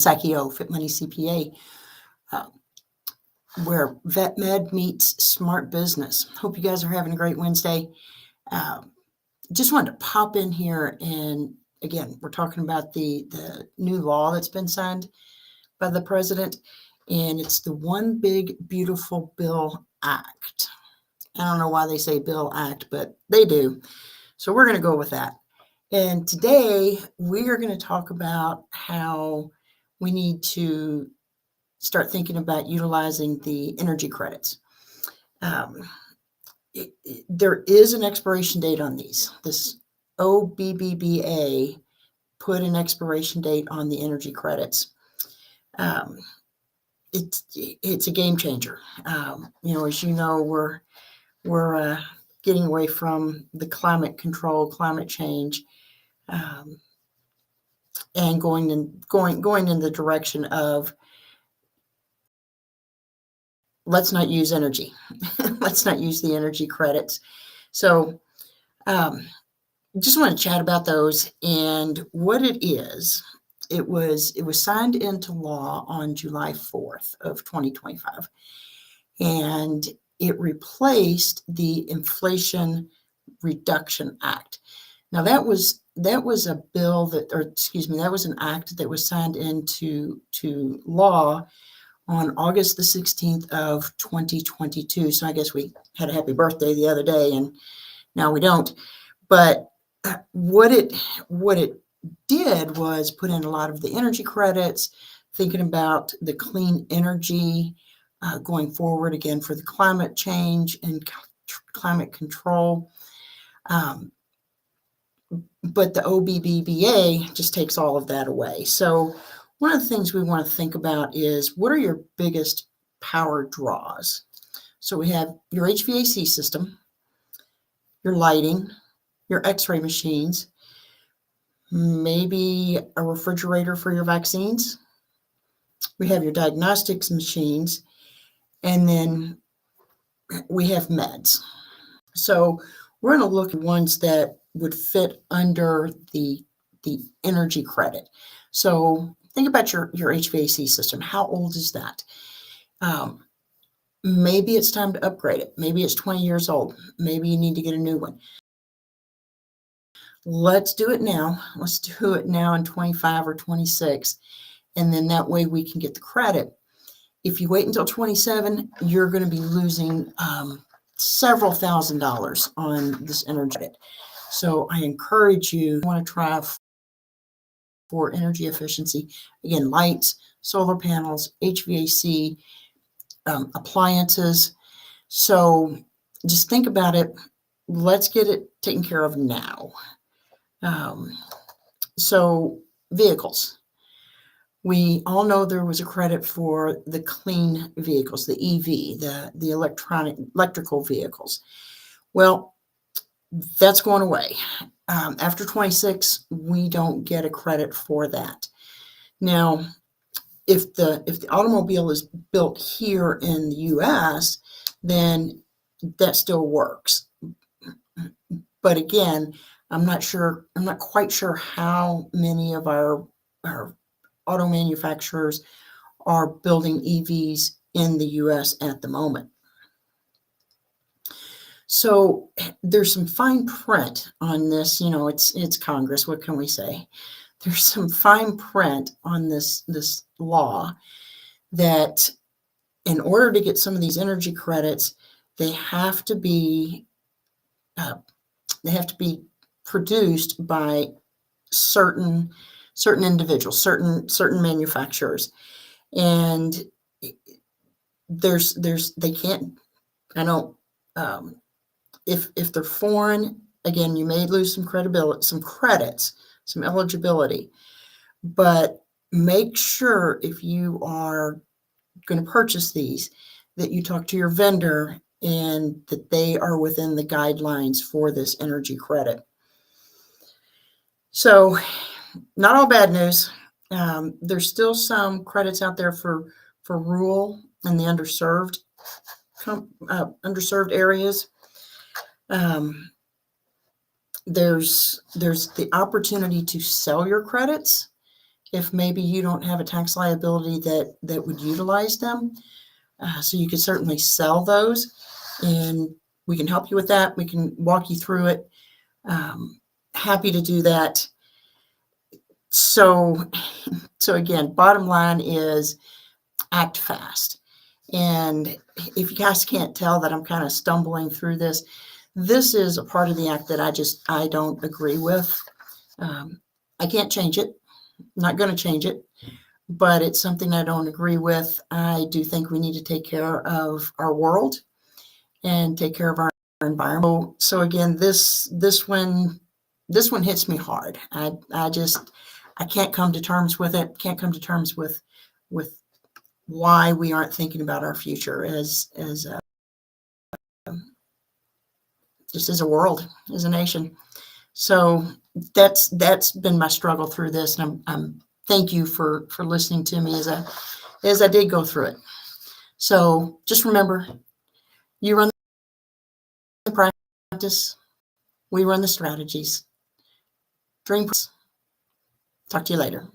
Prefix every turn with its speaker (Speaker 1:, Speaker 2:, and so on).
Speaker 1: PsychEO, Fit Money CPA, uh, where Vet Med meets smart business. Hope you guys are having a great Wednesday. Just wanted to pop in here, and again, we're talking about the new law that's been signed by the president, and it's the One Big Beautiful Bill Act. I don't know why they say Bill Act, but they do. So we're going to go with that. And today we are going to talk about how we need to start thinking about utilizing the energy credits. There is an expiration date on these. This OBBBA put an expiration date on the energy credits. It's a game changer. As you know, we're getting away from the climate control, climate change, and going in the direction of let's not use energy. Let's not use the energy credits. So just want to chat about those and what it is. It was signed into law on July 4th of 2025, and it replaced the Inflation Reduction Act. Now that was a bill that was an act that was signed into law on August the 16th of 2022. So I guess we had a happy birthday the other day, and now we don't. But what it did was put in a lot of the energy credits, thinking about the clean energy going forward, again, for the climate change and climate control. But the OBBBA just takes all of that away. So one of the things we want to think about is, what are your biggest power draws? So we have your HVAC system, your lighting, your x-ray machines, maybe a refrigerator for your vaccines. We have your diagnostics machines, and then we have meds. So we're going to look at ones that would fit under the energy credit. So think about your HVAC system. How old is that? Maybe it's time to upgrade it. Maybe it's 20 years old. Maybe you need to get a new one. Let's do it now. Let's do it now in 25 or 26. And then that way we can get the credit. If you wait until 27, you're going to be losing several $1,000s on this energy credit. So I encourage you want to try for energy efficiency. Again, lights, solar panels, HVAC, appliances. So just think about it. Let's get it taken care of now. So vehicles. We all know there was a credit for the clean vehicles, the EV, the electrical vehicles. Well, that's going away. After 26, we don't get a credit for that. Now, if the automobile is built here in the U.S., then that still works. But again, I'm not quite sure how many of our auto manufacturers are building EVs in the U.S. at the moment. So there's some fine print on this. It's Congress. What can we say? There's some fine print on this law that in order to get some of these energy credits, they have to be produced by certain individuals, certain manufacturers, and they can't. I don't. If they're foreign, again, you may lose some credibility, some credits, some eligibility, but make sure if you are going to purchase these that you talk to your vendor and that they are within the guidelines for this energy credit. So not all bad news. There's still some credits out there for rural and the underserved areas. There's the opportunity to sell your credits if maybe you don't have a tax liability that would utilize them. So you could certainly sell those, and we can help you with that. We can walk you through it. Happy to do that. So again, bottom line is act fast. And if you guys can't tell that I'm kind of stumbling through this, this is a part of the act that I don't agree with. I can't change it. I'm not going to change it, but it's something I don't agree with. I do think we need to take care of our world and take care of our environment. So again, this one hits me hard. I can't come to terms with it. Can't come to terms with why we aren't thinking about our future as just as a world, as a nation. So that's been my struggle through this, and I'm thank you for listening to me as I did go through it. So just remember, you run the practice, we run the strategies. Dream. Talk to you later.